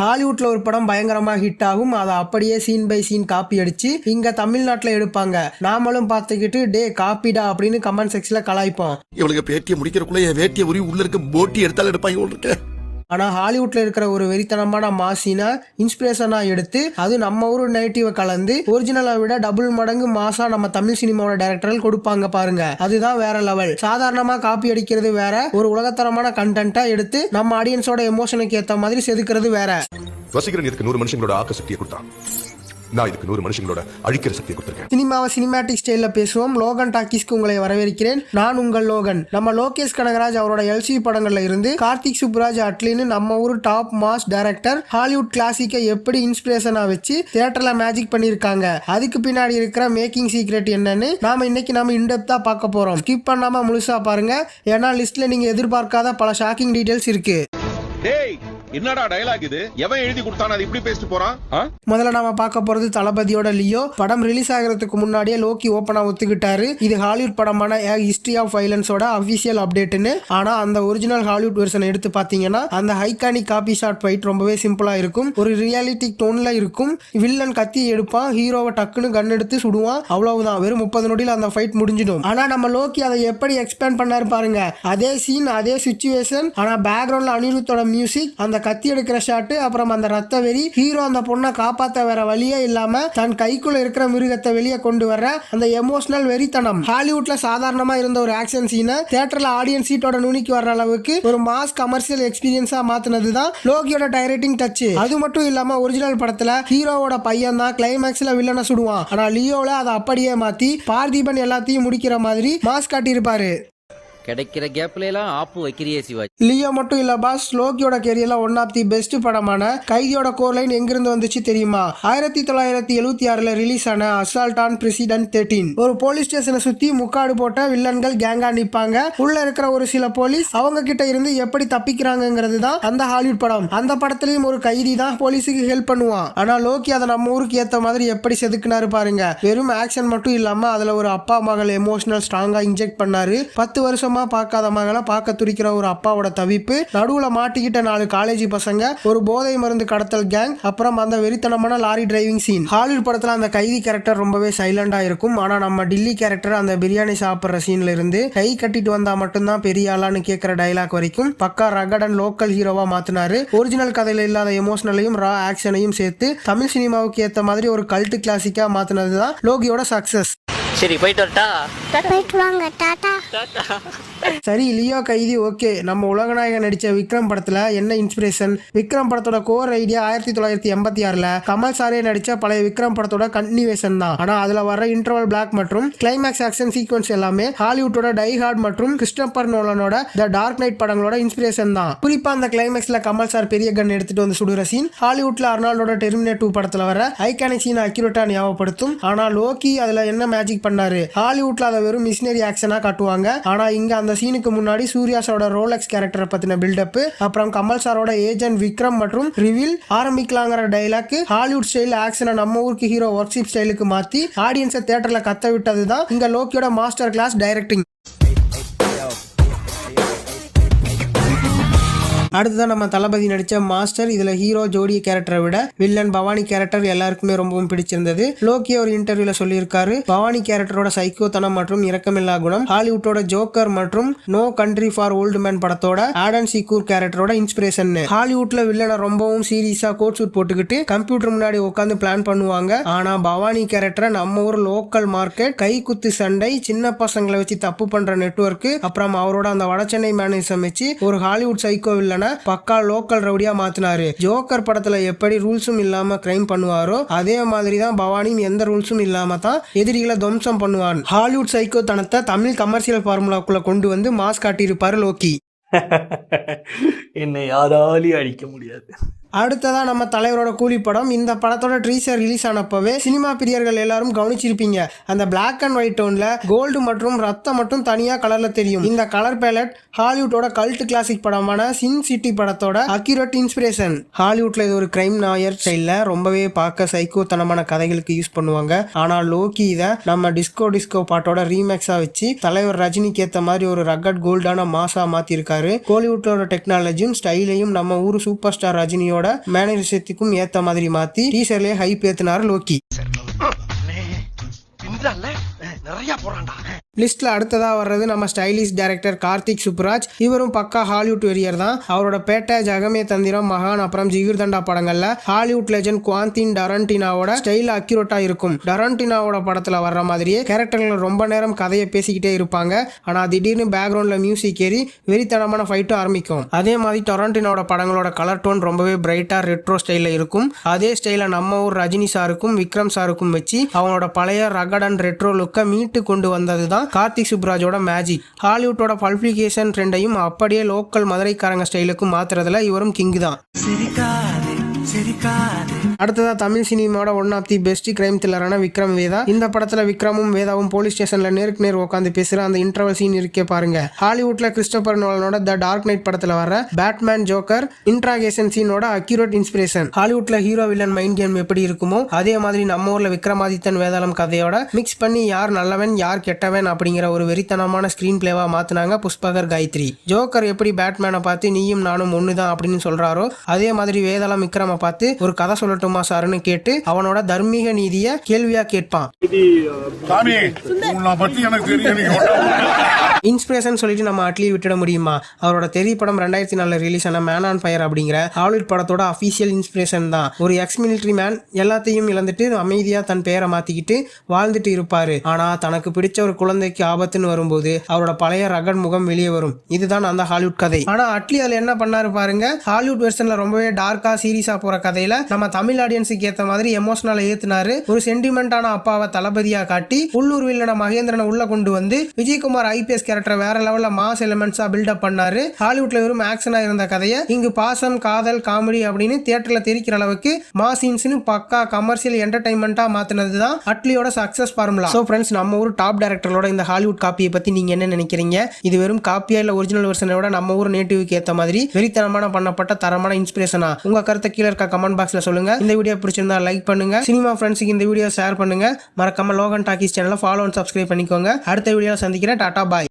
ஹாலிவுட்ல ஒரு படம் பயங்கரமா ஹிட் ஆகும், அதை அப்படியே சீன் பை சீன் காப்பி அடிச்சு இங்க தமிழ்நாட்டுல எடுப்பாங்க. நாமளும் பார்த்துக்கிட்டு டே காப்பிடா அப்படின்னு கமெண்ட் செக்ஷன்ல கலாய்ப்போம். இவளுக்கு பேட்டியை முடிக்கிறக்குள்ள என் வேட்டியை உரி உள்ள இருக்க போட்டி எடுத்தாலும் எடுப்பாங்க. ஆனா ஹாலிவுட்ல இருக்கிற ஒரு வெறித்தனமான மாசினா இன்ஸ்பிரேஷனா எடுத்து அது நம்ம ஊர் நெகட்டிவ் கலந்து ஒரிஜினலை விட டபுள் மடங்கு மாசா நம்ம தமிழ் சினிமாவோட டைரக்டர்கள் கொடுப்பாங்க பாருங்க. அதுதான் வேற லெவல். சாதாரணமா காப்பி அடிக்கிறது வேற, ஒரு உலகத்தரமான கண்டென்ட்டா எடுத்து நம்ம ஆடியன்ஸோட எமோஷனுக்கு ஏத்த மாதிரி செதுக்கிறது வேற. வசீகரன் இதுக்கு 100 மனுஷங்களோட ஆக்க சக்தியை கொடுத்தான், நான் இதுக்கு 100 மனுஷங்களோட அழிக்கிற சக்தியை கொடுத்திருக்கேன். சினிமாவை சினிமேட்டிக் ஸ்டைல்ல பேசுவோம். லோகன் டாக்கீஸ்க்கு உங்களை வரவேற்கிறேன். நான் உங்கள் லோகன். நம்ம லோகேஷ் கனகராஜ் அவரோட எல்சி படங்கள்ல இருந்து கார்த்திக் சுப்ராஜ் அட்லின்னு நம்ம ஊர் டாப் மாஸ் டைரக்டர் ஹாலிவுட் கிளாசிக்கை எப்படி இன்ஸ்பிரேஷனா வச்சு தியேட்டர்ல மேஜிக் பண்ணிருக்காங்க, அதுக்கு பின்னாடி இருக்கிற மேக்கிங் சீக்ரெட் என்னன்னு நாம இன்னைக்கு இன்டெப்தா பார்க்க போறோம். ஸ்கிப் பண்ணாம முழுசா பாருங்க, ஏன்னா லிஸ்ட்ல நீங்க எதிர்பார்க்காத பல ஷாக்கிங் டீடைல்ஸ் இருக்கு. என்னடா டயலாக் இது? எவன் எழுதி கொடுத்தானே அது இப்படி பேசிட்டு போறான்? முதல்ல நாம பார்க்க போறது தளபதியோட லியோ படம் ரிலீஸ் ஆகிறதுக்கு முன்னாடியே லோக்கி ஓப்பனா ஒத்துக்கிட்டாரு இது ஹாலிவுட் படமான ஹிஸ்டரி ஆஃப் வைலன்ஸோட அபிஷியல் அப்டேட்னு. ஆனா அந்த ஒரிஜினல் ஹாலிவுட் வெர்ஷன் எடுத்து பாத்தீங்கன்னா அந்த ஹைகானிக் காப்பி ஷாட் ஃபைட் ரொம்பவே சிம்பிளா இருக்கும், ஒரு ரியாலிட்டிக் டோன்ல இருக்கும். வில்லன் கத்தி எடுப்பான், ஹீரோவை டக்குன்னு கன் எடுத்து சுடுவான், அவ்வளவுதான். வெறும் 30 நொடியில் அந்த ஃபைட் முடிஞ்சிடும். ஆனா நம்ம லோக்கி அதை எப்படி எக்ஸ்பேண்ட் பண்ணாரு பாருங்க. அதே சீன், அதே சிச்சுவேஷன், ஆனா பேக்ரவுண்ட்ல அனிருத்தோட மியூசிக், அந்த கத்தி எடுக்கிற ஷாட், அப்புறம் அந்த ரத்த வெறி, ஹீரோ அந்த பொண்ணை காப்பாத்த வேற வழியே இல்லாம தன் கைக்குள்ள இருக்கிற மிருகத்தை வெளியே கொண்டு வர்ற அந்த எமோஷனல் வெறித்தனம். ஹாலிவுட்ல சாதாரணமா இருந்த ஒரு ஆக்ஷன் சீனை தியேட்டர்ல ஆடியன்ஸ் சீட்டோட நுனிக்கு வர்ற அளவுக்கு ஒரு மாஸ் கமர்ஷியல் எக்ஸ்பீரியன்ஸா மாத்தினதுதான் லோகியோட டைரக்டிங் டச். அது மட்டும் இல்லாம ஒரிஜினல் படத்துல ஹீரோவோட பையன் தான் கிளைமேக்ஸ்ல வில்லனை சுடுவான், ஆனா லியோல அதை அப்படியே மாத்தி பார்த்திபன் எல்லாத்தையும் முடிக்கிற மாதிரி மாஸ் காட்டியிருப்பாரு. கிடைக்கிற கேப்ல எல்லாம் ஆப்பு வைக்கிறியே சிவாஜி. லியோ மட்டும் இல்ல பாஸ், லோக்கியோட கேரியர்ல ஒன் ஆஃப் தி பெஸ்ட் படமான கைதியோட கோர் லைன் எங்கிருந்து வந்துச்சு தெரியுமா? 1976ல ரிலீஸ் ஆன அசால்ட் ஆன் பிரசிடென்ட் 13. ஒரு போலீஸ் ஸ்டேஷனை சுத்தி முக்காடு போட்ட வில்லன்கள் கேங்கா நிப்பாங்க. உள்ள இருக்கிற ஒரு சில போலீஸ் அவங்க கிட்ட இருந்து எப்படி தப்பிக்கிறாங்கிறது தான் அந்த ஹாலிவுட் படம். அந்த படத்திலயும் ஒரு கைதி தான் போலீஸுக்கு ஹெல்ப் பண்ணுவான். ஆனா லோக்கி அதை நம்ம ஊருக்கு ஏத்த மாதிரி எப்படி செதுக்குனாரு பாருங்க. வெறும் ஆக்ஷன் மட்டும் இல்லாம அதுல ஒரு அப்பா மகள் எமோஷனல் ஸ்ட்ராங்கா இன்ஜெக்ட் பண்ணாரு. 10 வருஷமா பார்க்காத மகளை பார்க்க துடிக்கிற ஒரு அப்பாவோட தவிப்பு, நடுவுல மாட்டிக்கிட்ட 4 காலேஜ் பசங்க, ஒரு போதை மருந்து கடத்தல் கேங், அப்புறம் அந்த வெறித்தனமான லாரி டிரைவிங் சீன். ஹாலிவுட் படத்துல அந்த கைதி கேரக்டர் ரொம்பவே சைலண்டா இருக்கும். ஆனா நம்ம டில்லி கேரக்டர் அந்த பிரியாணி சாப்பிடுற சீன்ல இருந்து கை கட்டிட்டு வந்தா மட்டும்தான் பெரிய ஆளான்னு கேட்கிற டைலாக் வரைக்கும் பக்கா ரகட் அண்ட் லோக்கல் ஹீரோவா மாத்தினாரு. ஒரிஜினல் கதையில இல்லாத எமோஷனலையும் ரா ஆக்ஷனையும் சேர்த்து தமிழ் சினிமாவுக்கு ஏத்த மாதிரி ஒரு கல்ட் கிளாசிக்கா மாத்தினதுதான் லோகியோட சக்சஸ். சரி போயிட்டு வரட்டா? போயிட்டு வாங்க, டாடா. சரி, லியோ கைதி ஓகே. நம்ம உலகநாயகன் நடிச்ச விக்ரம் படத்துல என்ன இன்ஸ்பிரேஷன்? விக்ரம் படத்தோட கோர் ஐடியா 1986ல கமல் சாரே நடிச்ச பழைய விக்ரம் படத்தோட கன்டினியூவேஷன் தான். ஆனா அதுல வர இன்டர்வல் பிளாக் மற்றும் கிளைமேக்ஸ் ஆக்ஷன் சீக்வன்ஸ் எல்லாமே ஹாலிவுட்டோட டை ஹார்ட் மற்றும் கிறிஸ்டோபர் நோலனோட த டார்க் நைட் படங்களோட இன்ஸ்பிரேஷன் தான். குறிப்பா அந்த கிளைமேக்ஸ்ல கமல் சார் பெரிய கன் எடுத்துட்டு வந்து சுடுற சீன் ஹாலிவுட்ல அர்னால்டோட டெர்மினேட்டர் 2 படத்துல வர ஐகானிக் சீன் அக்யூரேட்டா ஞாபகப்படுத்தும். ஆனா லோக்கி அதுல என்ன மேஜிக் பண்ணாரு? ஹாலிவுட்ல அதை வெறும் மிஷினரி ஆக்ஷனா காட்டுவாங்க. ஆனா இங்க அந்த சீனுக்கு முன்னாடி சூர்யா சாரோட ரோலெக்ஸ் கேரக்டரை பத்தின பில்டப், அப்புறம் கமல் சாரோட ஏஜென்ட் விக்ரம் மற்றும் ரிவீல் ஆரம்பிக்கலாங்கிற டைலாக் ஹாலிவுட் ஸ்டைல் ஆக்ஷனை நம்ம ஊருக்கு ஹீரோ ஒர்க்ஷிப் ஸ்டைலுக்கு மாத்தி ஆடியன்ஸை தியேட்டர்ல கத்த விட்டதுதான் இங்க லோக்கியோட மாஸ்டர் கிளாஸ் டைரக்டிங். அடுத்ததான் நம்ம தளபதி நடிச்ச மாஸ்டர். இதுல ஹீரோ ஜோடி கேரக்டரை விட வில்லன் பவானி கேரக்டர் எல்லாருக்குமே ரொம்பவும் பிடிச்சிருந்தது. லோக்கி ஒரு இன்டர்வியூல சொல்லியிருக்காரு, பவானி கேரக்டரோட சைக்கோத்தனம் மற்றும் இரக்கமில்லா குணம் ஹாலிவுட்டோட ஜோக்கர் மற்றும் no country for old man படத்தோட ஆடன் சீக்கூர் கேரக்டரோட இன்ஸ்பிரேஷன். ஹாலிவுட்ல வில்லனை ரொம்பவும் சீரியஸா கோட் சூட் போட்டுக்கிட்டு கம்ப்யூட்டர் முன்னாடி உட்காந்து பிளான் பண்ணுவாங்க. ஆனா பவானி கேரக்டரை நம்ம ஊர் லோக்கல் மார்க்கெட், கை குத்து சண்டை, சின்ன பசங்களை வச்சு தப்பு பண்ற நெட்வொர்க், அப்புறம் அவரோட அந்த வடச்சென்னை மேனேஜம் வச்சு ஒரு ஹாலிவுட் சைக்கோ வில்லன் பக்கா லோக்கல் ரவுடியா மாத்தினாரு. ஜோக்கர் படத்துல எப்படி ரூல்ஸும் இல்லாம கிரைம் பண்ணுவாரோ அதே மாதிரி தான் பவானியும் எந்த ரூல்ஸும் இல்லாம தான் எதிரிகளை துவம்சம் பண்ணுவான். ஹாலிவுட் சைக்கோ தனத்தை தமிழ் கமர்ஷியல் ஃபார்முலாக்குள்ள கொண்டு வந்து மாஸ் காட்டியிருப்பாரு லோக்கி. என்னை யாராலையும் அடிக்க முடியாது. அடுத்ததான் நம்ம தலைவரோட கூலி படம். இந்த படத்தோட ட்ரீசர் ரிலீஸ் ஆனப்பவே சினிமா பிரியர்கள் எல்லாரும் கவனிச்சிருப்பீங்க. அந்த பிளாக் அண்ட் ஒயிட் டோன்ல கோல்டு மற்றும் ரத்தம் மட்டும் தனியா கலர்ல தெரியும். இந்த கலர் பேலட் ஹாலிவுட்டோட கல்ட் கிளாசிக் படமான சின் சிட்டி படத்தோட அக்யூரேட் இன்ஸ்பிரேஷன். ஹாலிவுட்ல இது ஒரு கிரைம் நாயர் ஸ்டைல்ல ரொம்பவே பார்க்க சைக்கோத்தனமான கதைகளுக்கு யூஸ் பண்ணுவாங்க. ஆனா லோக்கி இதை நம்ம டிஸ்கோ பாட்டோட ரீமேக்ஸா வச்சு தலைவர் ரஜினிக்கு ஏத்த மாதிரி ஒரு ரகட் கோல்டான மாசா மாத்தி இருக்காரு. கோலிவுட்டோட டெக்னாலஜியும் ஸ்டைலையும் நம்ம ஊர் சூப்பர் ஸ்டார் ரஜினியோட லோக்கியோட மேனரிசத்துக்கும் ஏத்த மாதிரி மாத்தி டீசர்லயே ஹைப் ஏத்துனாரு லோக்கி. லிஸ்ட்ல அடுத்ததா வர்றது நம்ம ஸ்டைலிஷ் டைரக்டர் கார்த்திக் சுப்புராஜ். இவரும் பக்கா ஹாலிவுட் வெறியர் தான். அவரோட பேட்டை, ஜகமே தந்திரம், மகான், அப்புறம் ஜிகிர்தண்டா படங்கள்ல ஹாலிவுட் லெஜண்ட் குவாந்தின் டரண்டினோவோட ஸ்டைல் அக்யூரேட்டா இருக்கும். டரண்டினோவோட படத்துல வர்ற மாதிரியே கேரக்டர்கள் ரொம்ப நேரம் கதையை பேசிக்கிட்டே இருப்பாங்க. ஆனா திடீர்னு பேக்ரவுண்ட்ல மியூசிக் ஏறி வெறித்தனமான ஃபைட்டும் ஆரம்பிக்கும். அதே மாதிரி டரண்டினோட படங்களோட கலர் டோன் ரொம்பவே பிரைட்டா ரெட்ரோ ஸ்டைல்ல இருக்கும். அதே ஸ்டைல நம்ம ஊர் ரஜினி சாருக்கும் விக்ரம் சாருக்கும் வச்சு அவங்களோட பழைய ரகட் அண்ட் ரெட்ரோ லுக்கை மீட்டு கொண்டு வந்ததுதான் கார்த்திக் சுப்ராஜோட மேஜிக். ஹாலிவுட்டோட பல்பிகேஷன் ட்ரெண்டையும் அப்படியே லோக்கல் மதுரைக்காரங்க ஸ்டைலுக்கும் மாத்துறதுல இவரும் கிங் தான். அடுத்ததா தமிழ் சினிமாவோட one of the best crime த்ரில்லரான விக்ரம் வேதா. இந்த படத்துல விக்ரமும் வேதாவும் போலீஸ் ஸ்டேஷன்ல நேருக்கு நேர் உட்காந்து பேசுற அந்த இன்டர்வல் சீன் இருக்கே பாருங்க. ஹாலிவுட்ல கிறிஸ்டோபர் நோலனோட த டார்க் நைட் படத்துல வர பேட்மேன் ஜோக்கர் இன்ட்ராகேஷன் சீனோட அக்யூரேட் இன்ஸ்பிரேஷன். ஹாலிவுட்ல ஹீரோ வில்லன் மைண்ட் கேம் எப்படி இருக்குமோ அதே மாதிரி நம்ம ஊர்ல விக்ரமாதித்தன் வேதாளம் கதையோட மிக்ஸ் பண்ணி யார் நல்லவன் யார் கெட்டவன் அப்படிங்கிற ஒரு வெறித்தனமான ஸ்கிரீன் பிளேவா மாத்தினாங்க புஷ்பகர் காயத்ரி. ஜோக்கர் எப்படி பேட்மேனை பார்த்து நீயும் நானும் ஒண்ணுதான் அப்படின்னு சொல்றாரோ அதே மாதிரி வேதாளம் விக்ரம பார்த்து ஒரு கதை சொல்லட்டுமா சாருன்னு கேட்டு அவனோட தர்மீக நீதிய கேள்வியா கேட்பான். இன்ஸ்பிரேஷன் சொல்லிட்டு நம்ம அட்லி விட்டுட முடியுமா? அவரோட தெரிய படம் 2004 ரிலீஸ் ஆன மேன் ஆன் ஃபயர் அப்படிங்கிற ஹாலிவுட் படத்தோட அபிஷியல் இன்ஸ்பிரேஷன் தான். ஒரு எக்ஸ் மிலிட்டரி மேன் எல்லாத்தையும் இழந்துட்டு அமைதியா தன் பெயரை மாத்திக்கிட்டு வாழ்ந்துட்டு இருப்பாரு. ஆனா தனக்கு பிடிச்ச ஒரு குழந்தைக்கு ஆபத்துன்னு வரும்போது அவரோட பழைய ரகட் முகம் வெளியே வரும். இதுதான் அந்த ஹாலிவுட் கதை. ஆனா அட்லி அதுல என்ன பண்ணாரு பாருங்க. ஹாலிவுட் வெர்ஷன்ல ரொம்பவே டார்க்கா சீரியஸா போற கதையில நம்ம தமிழ் ஆடியன்ஸுக்கு ஏத்த மாதிரி எமோஷனலா ஏத்துனாரு. ஒரு சென்டிமெண்டான அப்பாவை தளபதியா காட்டி உள்ளூர் வில்லன மகேந்திரனை உள்ள கொண்டு வந்து விஜயகுமார் ஐபிஎஸ் கேரக்டர் வேற லெவல்ல மாஸ் எலிமெண்ட்ஸா பில்டப் பண்ணாரு. ஹாலிவுட்ல வெறும் ஆக்ஷனா இருந்த கதையை இங்கு பாசம், காதல், காமெடி அப்படின்னு தியேட்டர்ல தெரிக்கிற அளவுக்கு மாஸ் சீன்ஸ்னு பக்கா கமர்ஷியல் என்டர்டைன்மெண்டா மாத்தினதுதான் அட்லியோட சக்சஸ் ஃபார்முலா. சோ ஃப்ரெண்ட்ஸ், நம்ம ஊர் டாப் டைரக்டரோட இந்த ஹாலிவுட் காப்பியை பத்தி நீங்க என்ன நினைக்கிறீங்க? இது வெறும் காப்பியா இல்ல ஒரிஜினல் வெர்ஷனோட நம்ம ஊர் நேட்டிவ்க்கு ஏத்த மாதிரி வெறித்தனமான பண்ணப்பட்ட தரமான இன்ஸ்பிரேஷனா? உங்க கருத்தை கீழே இருக்க கமெண்ட் பாக்ஸ்ல சொல்லுங்க. இந்த வீடியோ பிடிச்சிருந்தா லைக் பண்ணுங்க. சினிமா ஃப்ரெண்ட்ஸுக்கு இந்த வீடியோ ஷேர் பண்ணுங்க. மறக்காம லோகன் டாக்கீஸ் சேனலை ஃபாலோ அண்ட் சப்ஸ்கிரைப் பண்ணிக்கோங்க. அடுத்த வீடியோல சந்திக்கிறேன். டாடா பாய்.